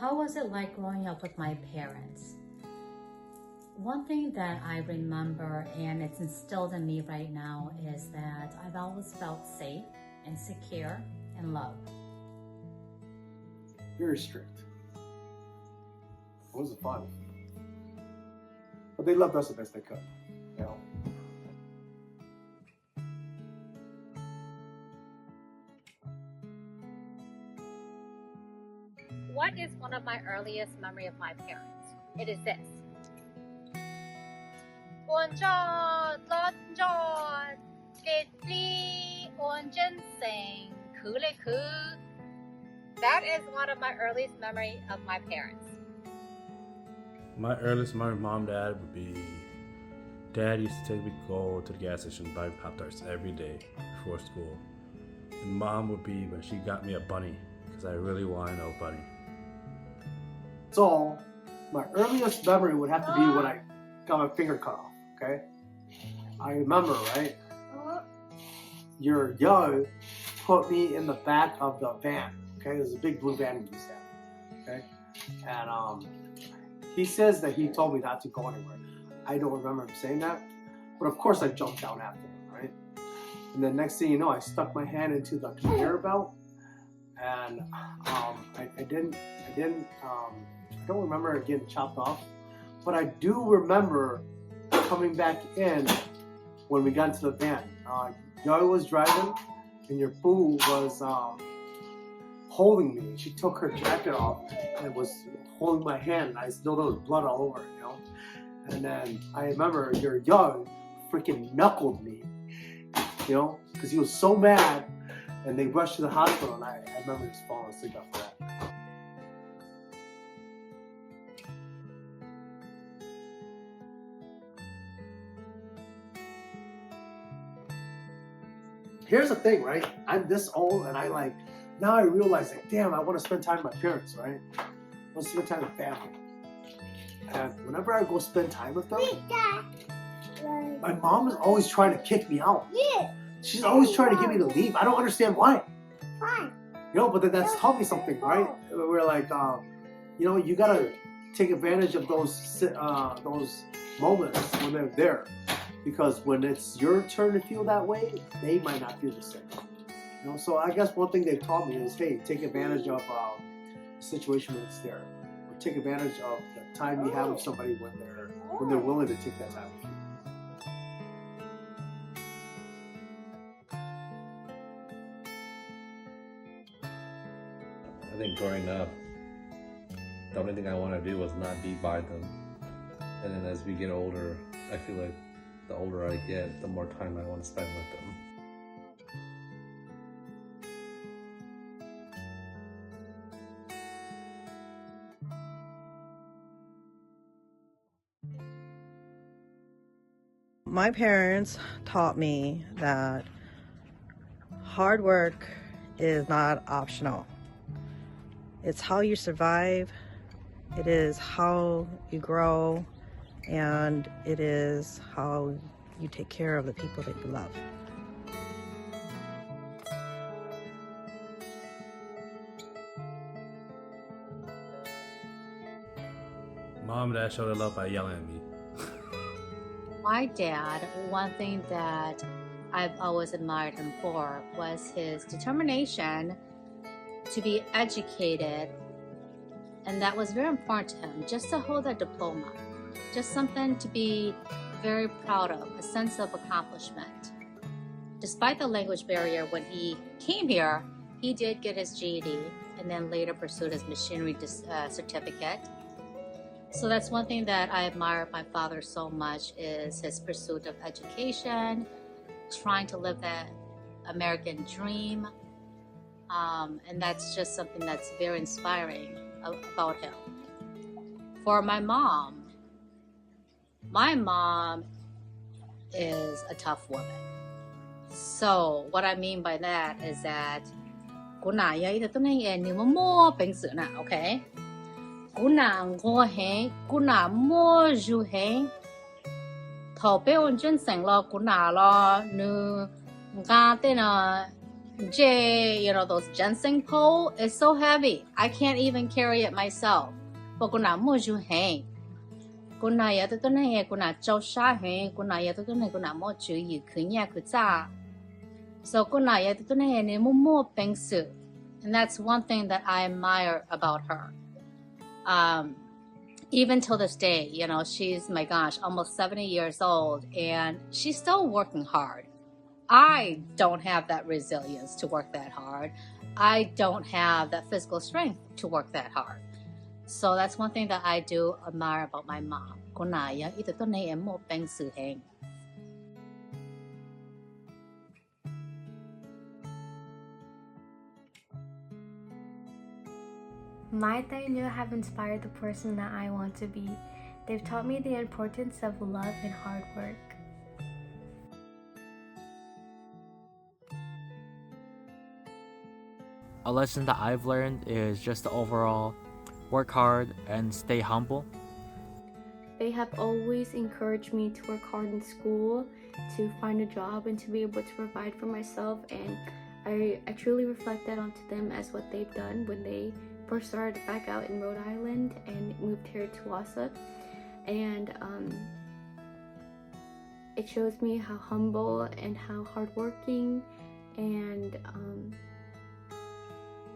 how was it like growing up with my parents? One thing that I remember, and it's instilled in me right now, is that I've always felt safe and secure and loved. Very strict. It wasn't fun. But they loved us the best they could, you know. What is one of my earliest memory of my parents? It is this. That is one of my earliest memory of my parents. My earliest memory of mom and dad would be Dad used to take me go to the gas station and buy Pop-Tarts every day before school. And Mom would be when she got me a bunny because I really wanted a bunny. So, my earliest memory would have to be when I got my finger cut off, okay? I remember, right? Your yo put me in the back of the van, okay? There's a big blue van we used to have, okay? And he says that he told me not to go anywhere. I don't remember him saying that, but of course I jumped down after him, right? And then next thing you know, I stuck my hand into the conveyor belt, and I don't remember it getting chopped off, but I do remember coming back in when we got into the van. Yo was driving, and your boo was holding me. She took her jacket off and was holding my hand, and I know there was blood all over it, you know? And then I remember your yo freaking knuckled me, you know, because he was so mad, and they rushed to the hospital, and I remember just falling asleep after that. Here's the thing, right? I'm this old, and now I realize, like, damn, I want to spend time with my parents, right? I want to spend time with family. And whenever I go spend time with them, my mom is always trying to kick me out. She's always trying to get me to leave. I don't understand why. You know, but then that's taught me something, right? We're like, you know, you gotta take advantage of those moments when they're there. Because when it's your turn to feel that way, they might not feel the same. You know, so I guess one thing they've taught me is, hey, take advantage of the situation when it's there, or take advantage of the time you have with somebody when they're willing to take that time with you. I think growing up, the only thing I want to do was not be by them. And then as we get older, I feel like the older I get, the more time I want to spend with them. My parents taught me that hard work is not optional. It's how you survive, it is how you grow, and it is how you take care of the people that you love. Mom and Dad showed their love by yelling at me. My dad, one thing that I've always admired him for was his determination to be educated, and that was very important to him, just to hold that diploma, just something to be very proud of, a sense of accomplishment. Despite the language barrier, when he came here, he did get his GED and then later pursued his machinery certificate. So that's one thing that I admire my father so much, is his pursuit of education, trying to live that American dream. And that's just something that's very inspiring about him. For my mom is a tough woman. So what I mean by that is that okay? Kuna ngohe, kuna mo juhe, thọ bé ôn chân sành lo kuna lo nu nga tên là those ginseng pole is so heavy. I can't even carry it myself. But kuna moju hang. Kuna ya to ne kuna chau sha hang, kuna ya to ne kuna moju yu kunya kuza. So kuna ya to ne mo pengsu. And that's one thing that I admire about her. Even till this day, she's, my gosh, almost 70 years old, and she's still working hard. I don't have that resilience to work that hard. I don't have that physical strength to work that hard. So that's one thing that I do admire about my mom. My Tainyo have inspired the person that I want to be. They've taught me the importance of love and hard work. A lesson that I've learned is just to overall work hard and stay humble. They have always encouraged me to work hard in school, to find a job, and to be able to provide for myself. And I truly reflect that onto them as what they've done when they first started back out in Rhode Island and moved here to Wausau. And it shows me how humble and how hardworking and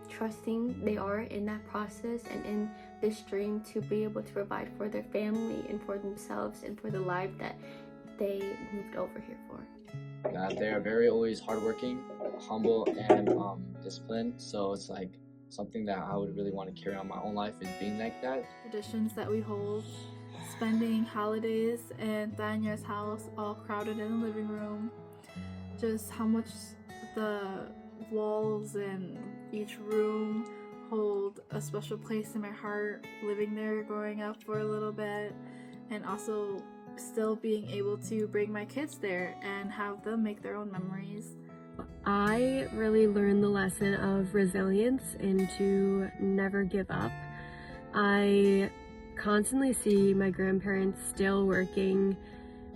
trusting they are in that process and in this dream to be able to provide for their family and for themselves and for the life that they moved over here for. They are very always hardworking, humble, and disciplined. So it's like something that I would really want to carry on my own life is being like that. Traditions that we hold, spending holidays in Tanya's house, all crowded in the living room. Just how much the walls and each room hold a special place in my heart, living there growing up for a little bit, and also still being able to bring my kids there and have them make their own memories. I really learned the lesson of resilience and to never give up. I constantly see my grandparents still working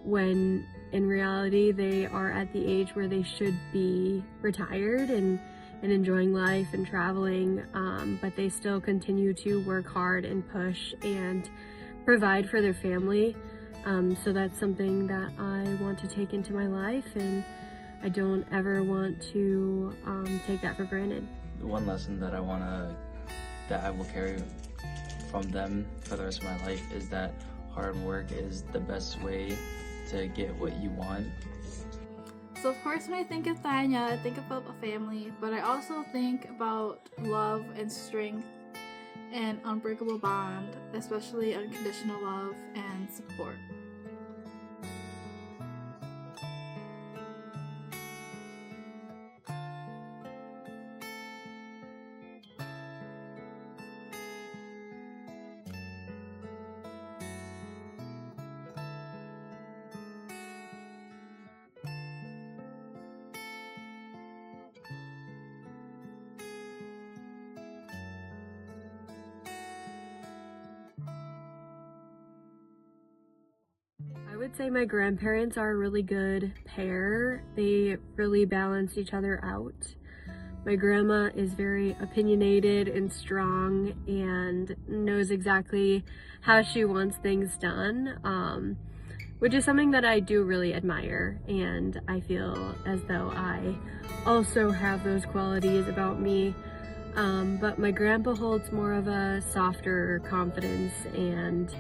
when in reality they are at the age where they should be retired and enjoying life and traveling, but they still continue to work hard and push and provide for their family. So that's something that I want to take into my life, and I don't ever want to take that for granted. The one lesson that I will carry from them for the rest of my life is that hard work is the best way to get what you want. So of course when I think of Tanya, I think about a family, but I also think about love and strength and unbreakable bond, especially unconditional love and support. I would say my grandparents are a really good pair. They really balance each other out. My grandma is very opinionated and strong and knows exactly how she wants things done, which is something that I do really admire, and I feel as though I also have those qualities about me. But my grandpa holds more of a softer confidence and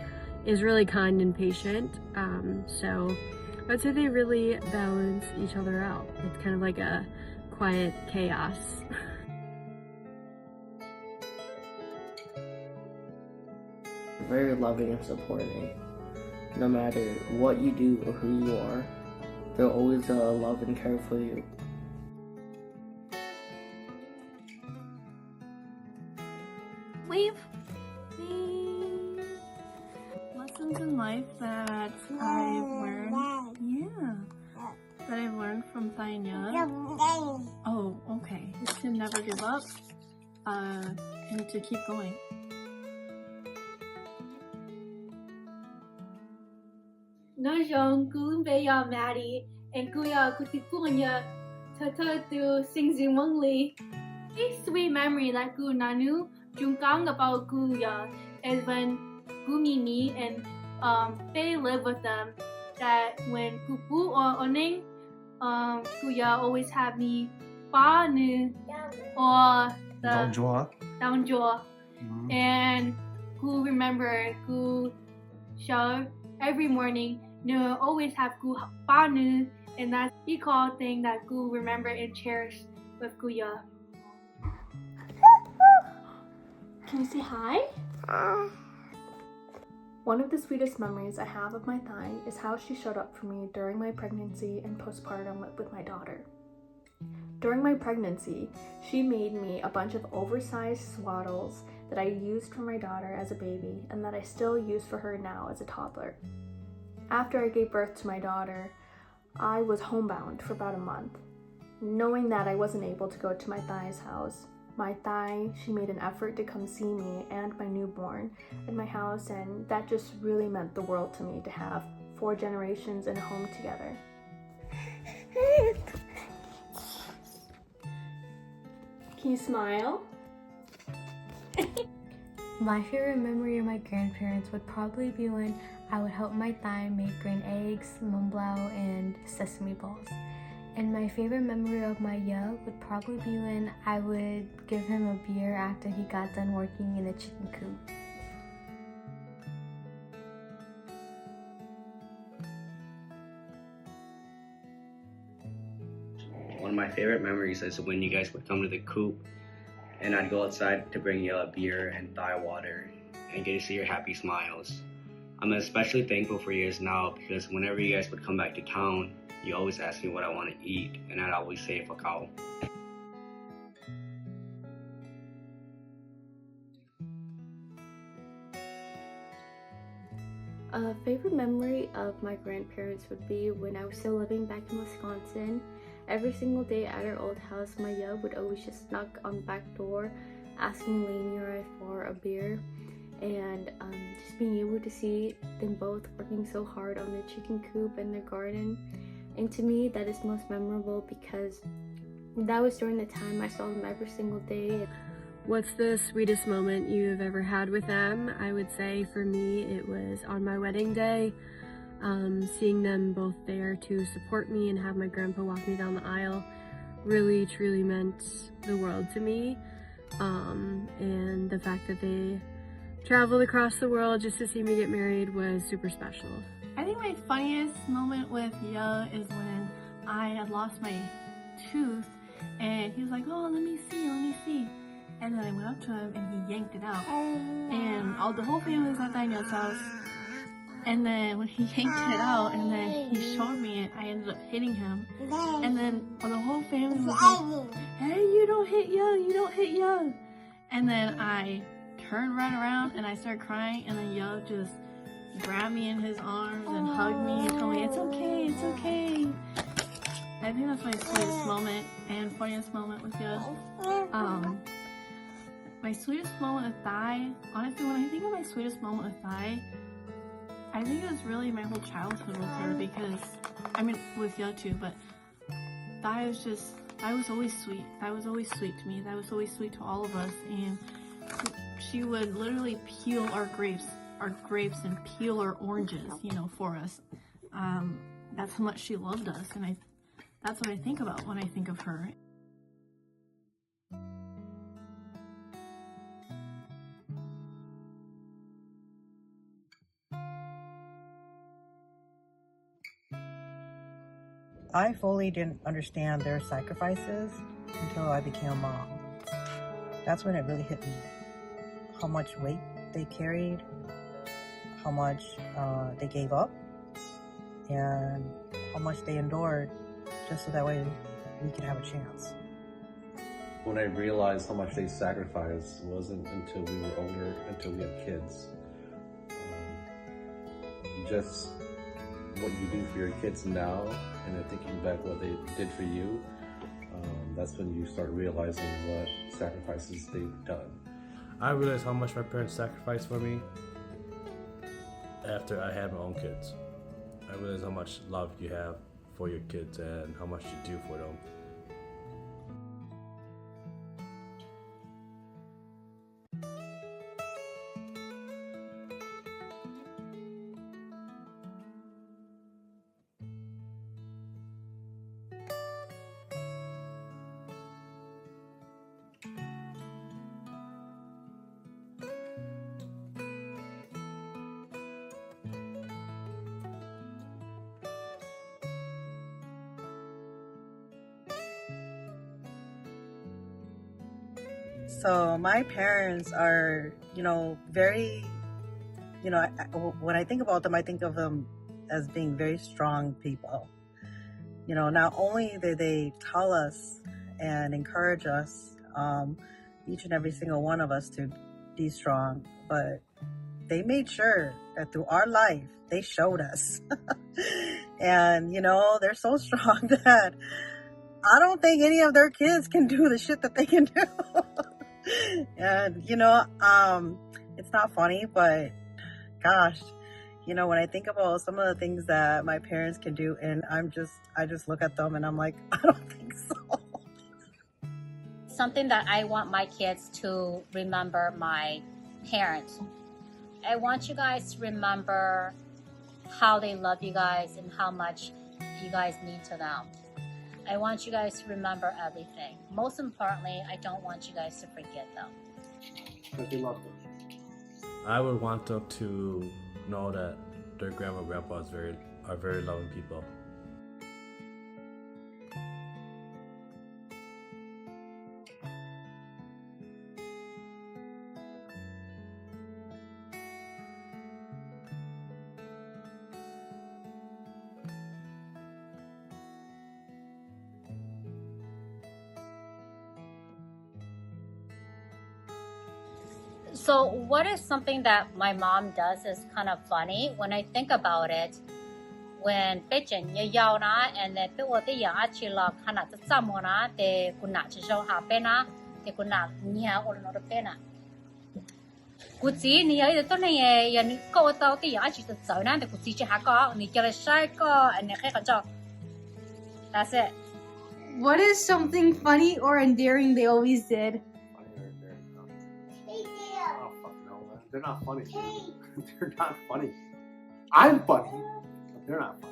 is really kind and patient, so I would say they really balance each other out. It's kind of like a quiet chaos. Very loving and supporting. No matter what you do or who you are, they'll always love and care for you. Leave. Lessons in life that I've learned. That I've learned from Tanya. Oh, okay. Is to never give up, and to keep going. Najong Gulumbeya Maddie and Guya Kutikunya to sing zumongli. A sweet memory that gu nanu jungkang about gu ya is when gu mimi and they live with them. That when kupu or oning gu ya always have me ba nu or the down jaw. And gu remember gu show every morning no always have gu ba nu, and that's the call thing that gu remember and cherish with gu ya. Can you say hi? One of the sweetest memories I have of my thigh is how she showed up for me during my pregnancy and postpartum with my daughter. During my pregnancy, she made me a bunch of oversized swaddles that I used for my daughter as a baby and that I still use for her now as a toddler. After I gave birth to my daughter, I was homebound for about a month. Knowing that I wasn't able to go to my thigh's house, she made an effort to come see me and my newborn at my house, and that just really meant the world to me to have 4 generations in a home together. Can you smile? My favorite memory of my grandparents would probably be when I would help my thigh make green eggs, mung blau, and sesame balls. And my favorite memory of my ya would probably be when I would give him a beer after he got done working in a chicken coop. One of my favorite memories is when you guys would come to the coop and I'd go outside to bring you a beer and thigh water and get to see your happy smiles. I'm especially thankful for you guys now because whenever you guys would come back to town, you always ask me what I want to eat, and I'd always say fakao. A favorite memory of my grandparents would be when I was still living back in Wisconsin. Every single day at our old house, my ya would always just knock on the back door asking Lainey or I for a beer, and just being able to see them both working so hard on their chicken coop and their garden. And to me, that is most memorable because that was during the time I saw them every single day. What's the sweetest moment you've ever had with them? I would say for me, it was on my wedding day. Seeing them both there to support me and have my grandpa walk me down the aisle really, truly meant the world to me. And the fact that they traveled across the world just to see me get married was super special. I think my funniest moment with Ya is when I had lost my tooth and he was like, oh, let me see. And then I went up to him and he yanked it out. And the whole family was at Daniel's house. And then when he yanked it out and then he showed me it, I ended up hitting him. And then the whole family was like, hey, you don't hit Ya. And then I turned right around and I started crying, and then Ya just grabbed me in his arms and hugged me and told me, it's okay. I think that's my sweetest moment and funniest moment with Ya. My sweetest moment with Thai, honestly, when I think of my sweetest moment with Thai, I think it was really my whole childhood with her because, with Ya too, but Thai was always sweet. That was always sweet to me. That was always sweet to all of us, and she would literally peel our grapes and peel our oranges, for us. That's how much she loved us, and that's what I think about when I think of her. I fully didn't understand their sacrifices until I became a mom. That's when it really hit me. How much weight they carried, how much they gave up, and how much they endured just so that way we could have a chance. When I realized how much they sacrificed wasn't until we were older, until we had kids. Just what you do for your kids now, and then thinking back what they did for you, that's when you start realizing what sacrifices they've done. I realized how much my parents sacrificed for me after I had my own kids. I realized how much love you have for your kids and how much you do for them. So my parents are, very, when I think about them, I think of them as being very strong people. Not only do they tell us and encourage us, each and every single one of us to be strong, but they made sure that through our life, they showed us. And, they're so strong that I don't think any of their kids can do the shit that they can do. And, it's not funny, but gosh, when I think about some of the things that my parents can do, and I just look at them and I'm like, I don't think so. Something that I want my kids to remember my parents. I want you guys to remember how they love you guys and how much you guys mean to them. I want you guys to remember everything. Most importantly, I don't want you guys to forget them. But they love them. I would want them to know that their grandma and grandpa are very loving people. So what is something that my mom does is kind of funny when I think about it. When Beijing yauna and the people they are actually kind of someone they could not show happena, they could not near or not a pena. Could see near the Tony and go without the actually the zona, the could see Haka, Nicola Shaka, and the job. That's it. What is something funny or endearing they always did? They're not funny. They're not funny. I'm funny, but they're not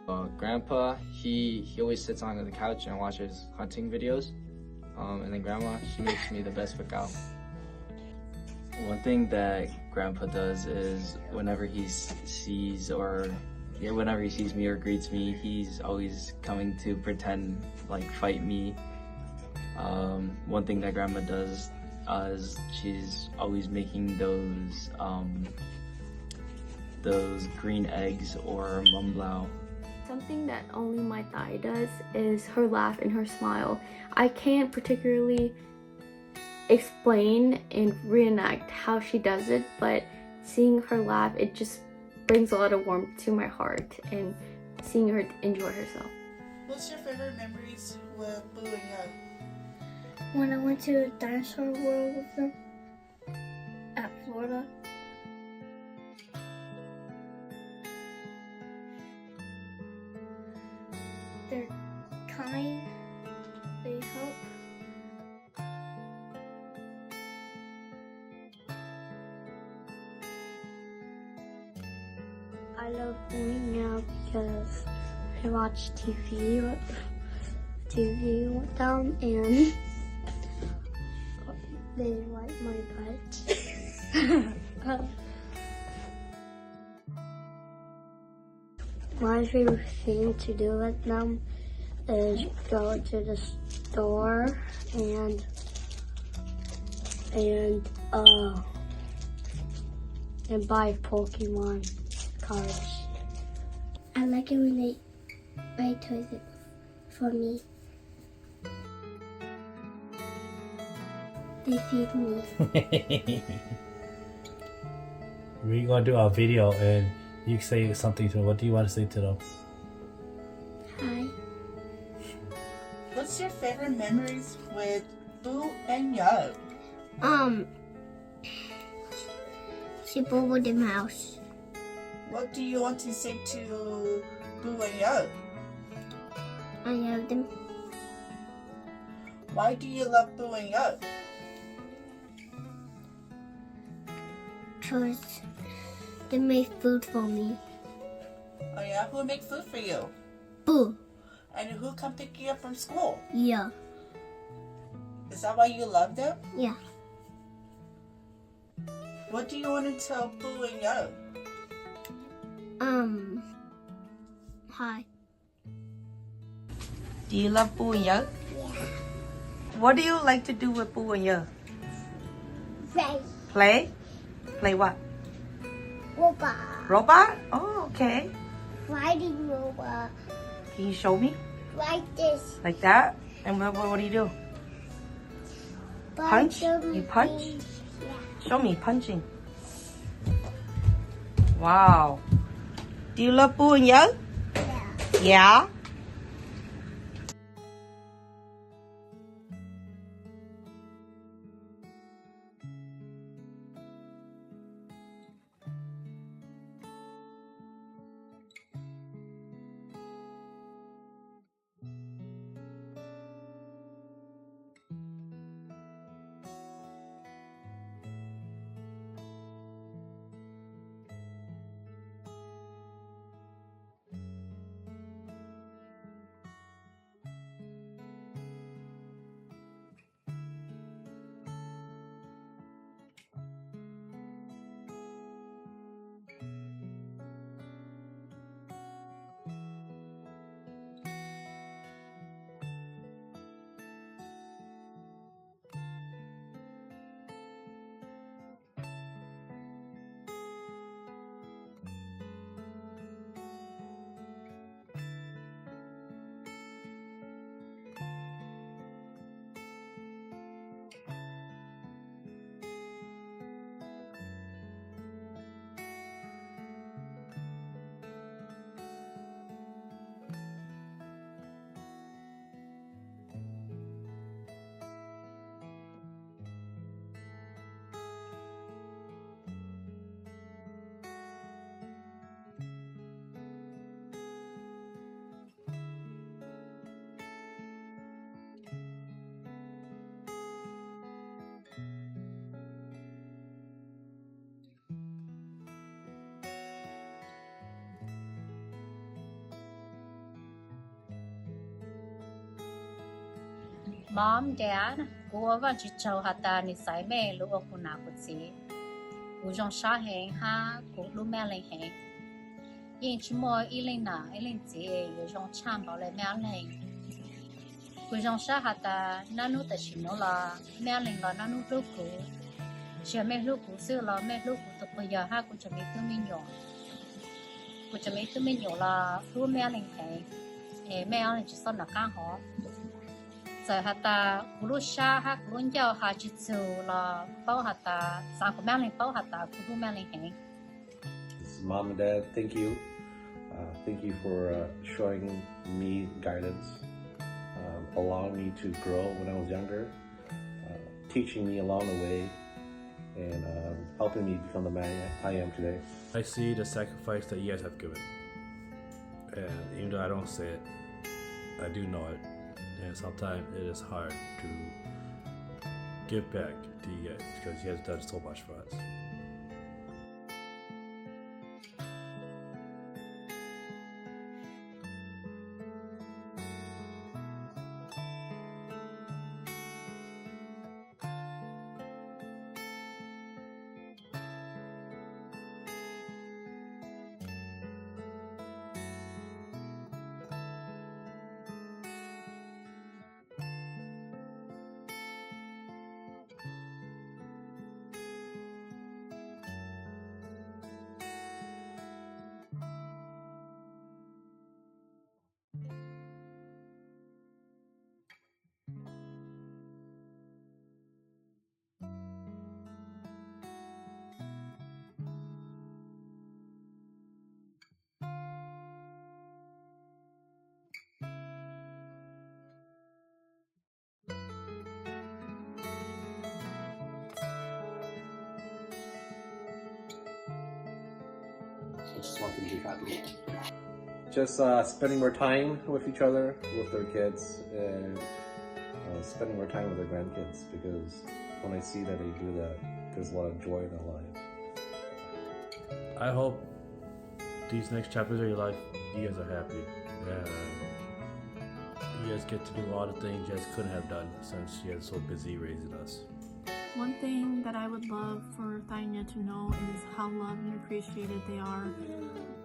funny. Grandpa, he always sits on the couch and watches hunting videos. And then Grandma, she makes me the best cacao. One thing that Grandpa does is whenever he sees me or greets me, he's always coming to pretend like fight me. One thing that Grandma does is she's always making those green eggs or mumblao. Something that only my thigh does is her laugh and her smile. I can't particularly explain and reenact how she does it, but seeing her laugh, it just brings a lot of warmth to my heart, and seeing her enjoy herself. What's your favorite memories with Boo and Yo? When I went to Dinosaur World with them at Florida. They're kind, they help. I love Boo now because I watch TV with them and they wipe my butt. My favorite thing to do with them is go to the store and buy Pokemon cards. I like it when they buy toys for me. They feed me. We're gonna do our video and you can say something to them. What do you want to say to them? Hi. What's your favorite memories with Boo and Yo? She bubbled in my house. What do you want to say to Boo and Yo? I love them. Why do you love Boo and Yo? Because they made food for me. Oh yeah? Who make food for you? Boo. And who come pick you up from school? Yeah. Is that why you love them? Yeah. What do you want to tell Boo and Yo? Hi. Do you love Boo and Yo? Yeah. What do you like to do with Boo and Yo? Play. Play? Play what? Robot. Robot? Oh, okay. Fighting robot. Can you show me? Like this. Like that? And what do you do? Punch? You punch? Show me punching. Wow. Do you love Boo and Yo? Yeah? Mom, Dad, go over to Chow Hata Nisai Me, Luo Kunakutsi. Ujon Shaheng Ha, Go Lumeling Heng. Inch more Elena, Elinzi, Ujon Chamber Le Merling. Ujon Shahata, Nanu the Shinola, Merling La Nanu Luku. She made Luku, Silla, made Luku to Puya Haku to meet the Mignon. Which I made the Mignola, Lu Merling Heng, a male just on the canhor. Hata Kurusha ha Kurunja ha Jitsu la Pau Hata Sanko Melling Pau Hata Kudu Melling Heng. Mom and Dad, thank you. Thank you for showing me guidance, allowing me to grow when I was younger, teaching me along the way, and helping me become the man I am today. I see the sacrifice that you guys have given. And even though I don't say it, I do know it. And sometimes it is hard to give back to you guys because you guys have done so much for us. I just want them to be happy. Just spending more time with each other, with their kids, and spending more time with their grandkids, because when I see that they do that, there's a lot of joy in their life. I hope these next chapters of your life, you guys are happy. And you guys get to do all the things you guys couldn't have done since you guys are so busy raising us. One thing that I would love for Thainia to know is how loved and appreciated they are.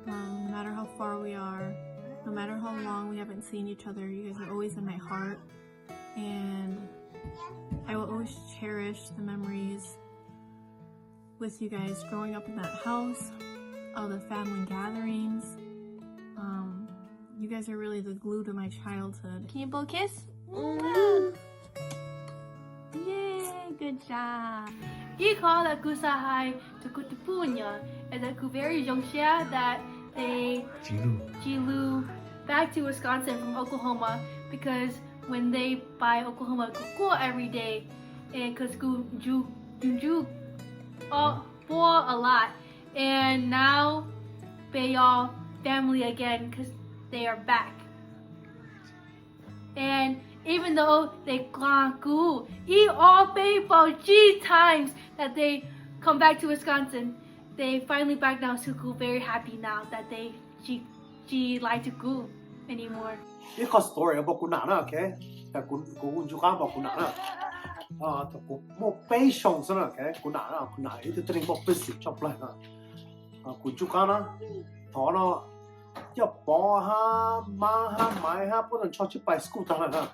No matter how far we are, no matter how long we haven't seen each other, you guys are always in my heart. And I will always cherish the memories with you guys growing up in that house, all the family gatherings. You guys are really the glue to my childhood. Can you blow a kiss? Yay, good job. He called a kusahai to kutupunya, and the kuveri jongxia that they Jilu back to Wisconsin from Oklahoma, because when they buy Oklahoma kukua every day, and cause ju for a lot, and now they all family again because they are back. And even though they glangu, eat all paper G times that they come back to Wisconsin, they finally back now to school, very happy now that they G like to go anymore. This is story about Kunana, okay? That Kunjuka about Kunana. The more patience, okay? Kunana, it's the more busy, chop like that. Kunjukana, Tona, your boy, my, put on church by school, Tana.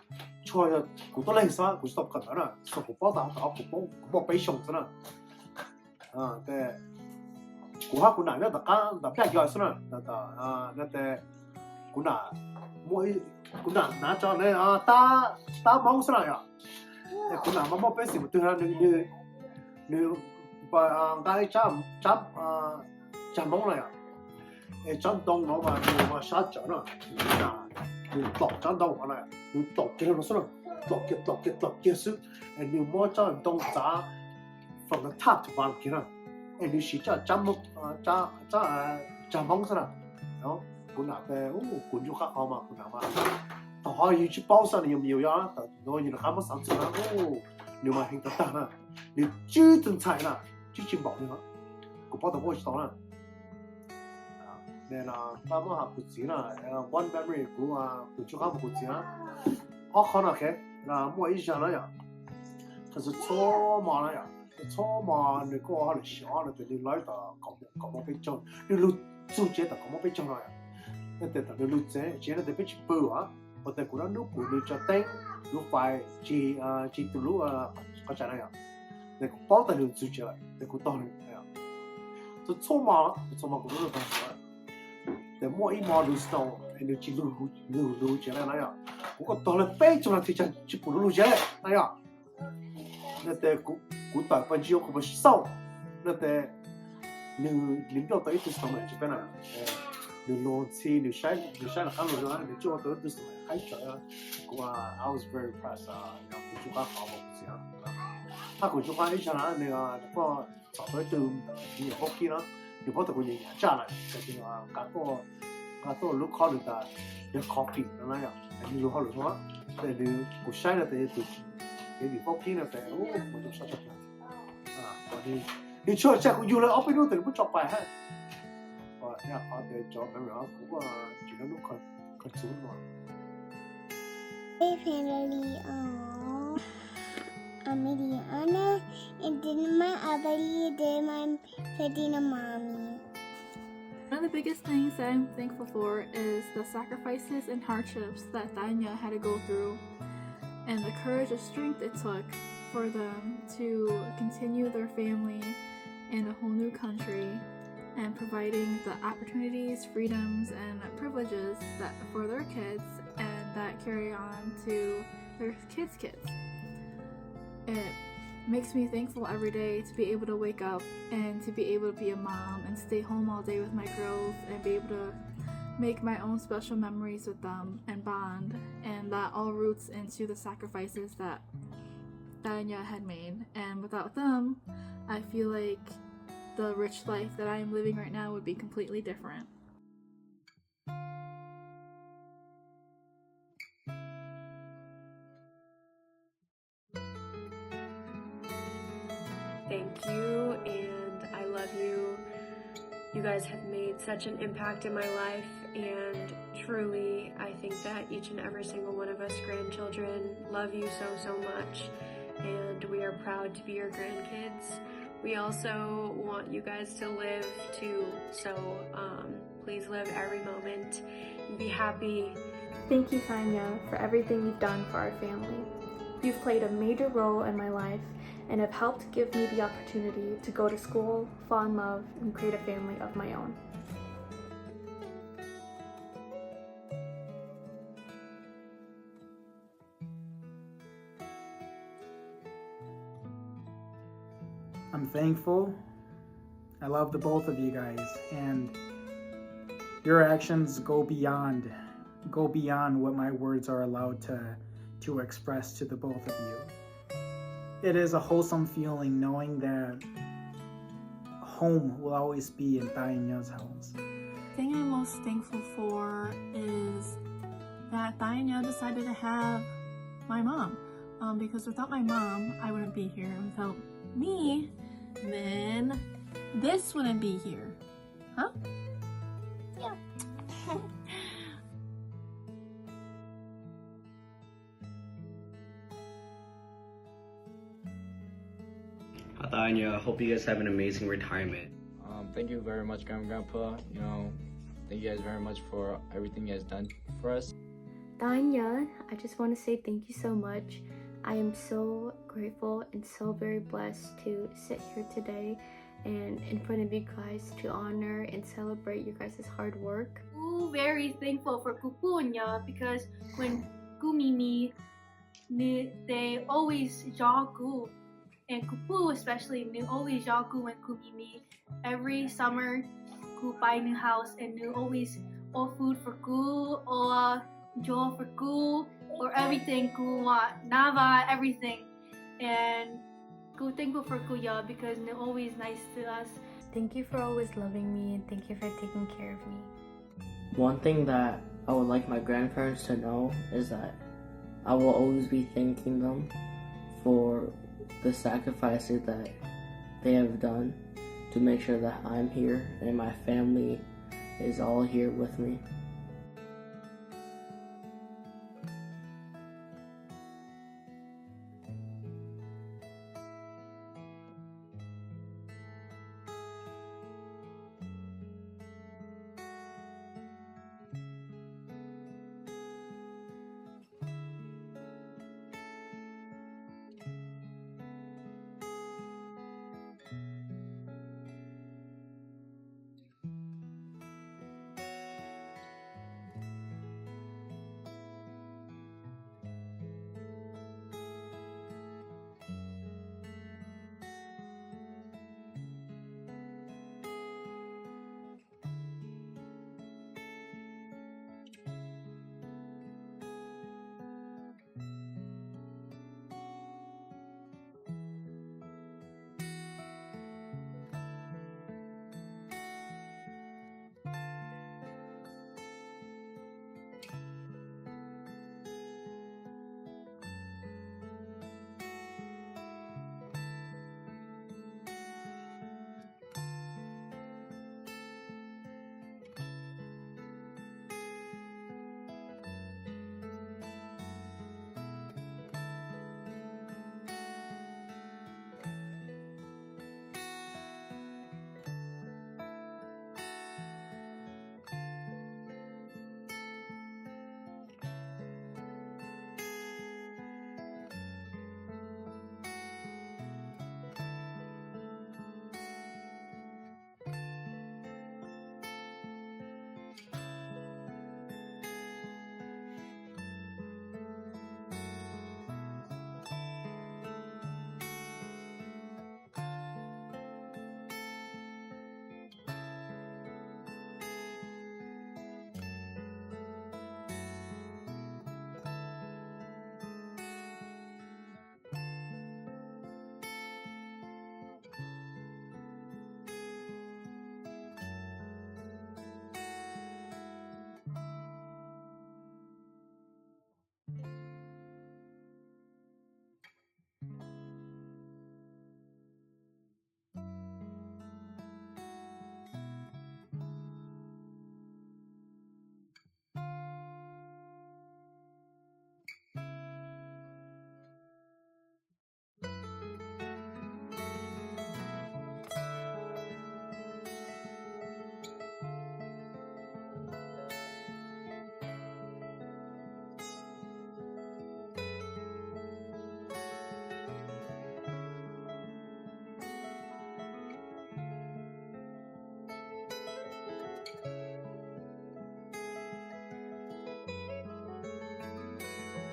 Choy, good legs, we stop Katana. So, for both more patience, the Kuhakuna, the backyard, that Kuna, more Kuna, Naja, Ta Mongsana. Kuna, more busy with 200 new guy jump, Jamona. A jump down over my shot, you talk down one, you talk, get on talk, yes, and you more jump down from the top to one, and you see jump Jamonsana. No, Kuna, Kunjuka, Homa, Kunama. The how you bounce on your yard, no, you have something. Oh, you might think the Tana. You shoot in China, teaching about you. Go for the watchtower. Then, Baba Putina, one memory, Kuchuka Putina. How can I get more Ishanaya? Because it's so Malaya. It's all my go on the shot the light, come up picture. You look so jet, come up picture. And then the loot say, Jenna the pitch boo, but the Kuran look, which I think look by G to Lua, Kachanaya. The Pota loot suture, the Kuton. So, Toma, the more immortal stone and the Chilu Jelana. Who got toilet page on a teacher Chipulu Jet? That the good type of joke was so that the new Lindo to stomach Japan. The Lord see the shine a camera, the joke of this. I was very impressed. How could you find each other? They are the to be a Hokina. You bought the winning Jana, I thought look how that the coffee, and you look how it was. Then you could shine at the edge. Maybe Hokina, oh, such a plan. You should check you up in the put up by hand. But yeah, part the job around, you don't look cartoon one. Hey, family, I'm Mariana, and then my other day, I'm feeding a mommy. One of the biggest things that I'm thankful for is the sacrifices and hardships that Danya had to go through, and the courage and strength it took for them to continue their family in a whole new country and providing the opportunities, freedoms, and privileges that for their kids and that carry on to their kids' kids. It makes me thankful every day to be able to wake up and to be able to be a mom and stay home all day with my girls and be able to make my own special memories with them and bond, and that all roots into the sacrifices that Danya had made. And without them, I feel like the rich life that I am living right now would be completely different. Thank you, and I love you. You guys have made such an impact in my life, and truly, I think that each and every single one of us grandchildren love you so much, and we are proud to be your grandkids. We also want you guys to live too, so please live every moment and be happy. Thank you, Tanya, for everything you've done for our family. You've played a major role in my life, and have helped give me the opportunity to go to school, fall in love, and create a family of my own. I'm thankful. I love the both of you guys, and your actions go beyond what my words are allowed to express to the both of you. It is a wholesome feeling knowing that home will always be in Dainya's house. The thing I'm most thankful for is that Dainya decided to have my mom. Because without my mom, I wouldn't be here. And without me, then this wouldn't be here. Huh? Yeah. Tanya, hope you guys have an amazing retirement. Thank you very much, Grandma and Grandpa. Thank you guys very much for everything you guys done for us. Danya, I just want to say thank you so much. I am so grateful and so very blessed to sit here today and in front of you guys to honor and celebrate your guys' hard work. Very thankful for Kupunya because when Gumimi, they always jagu, and Kupu especially, they always jagu and Gumimi. Every summer, Ku buy new house and they always all food for Ku or Joe for Ku or everything Ku Nava everything, and Ku thankful for Kuya because they're always nice to us. Thank you for always loving me and thank you for taking care of me. One thing that I would like my grandparents to know is that I will always be thanking them for the sacrifices that they have done to make sure that I'm here and my family is all here with me.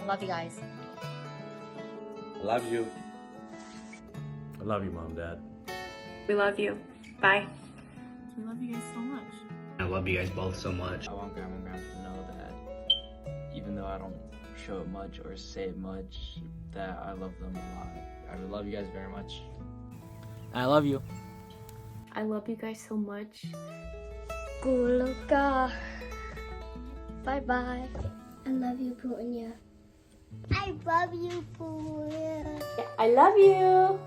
love you guys. I love you. I love you, Mom, Dad. We love you. Bye. We love you guys so much. I love you guys both so much. I want Grandma and Grandpa to know that even though I don't show it much or say it much, that I love them a lot. I love you guys very much. I love you. I love you guys so much. Guluka. Bye-bye. I love you, Punya. I love you, Punya. I love you.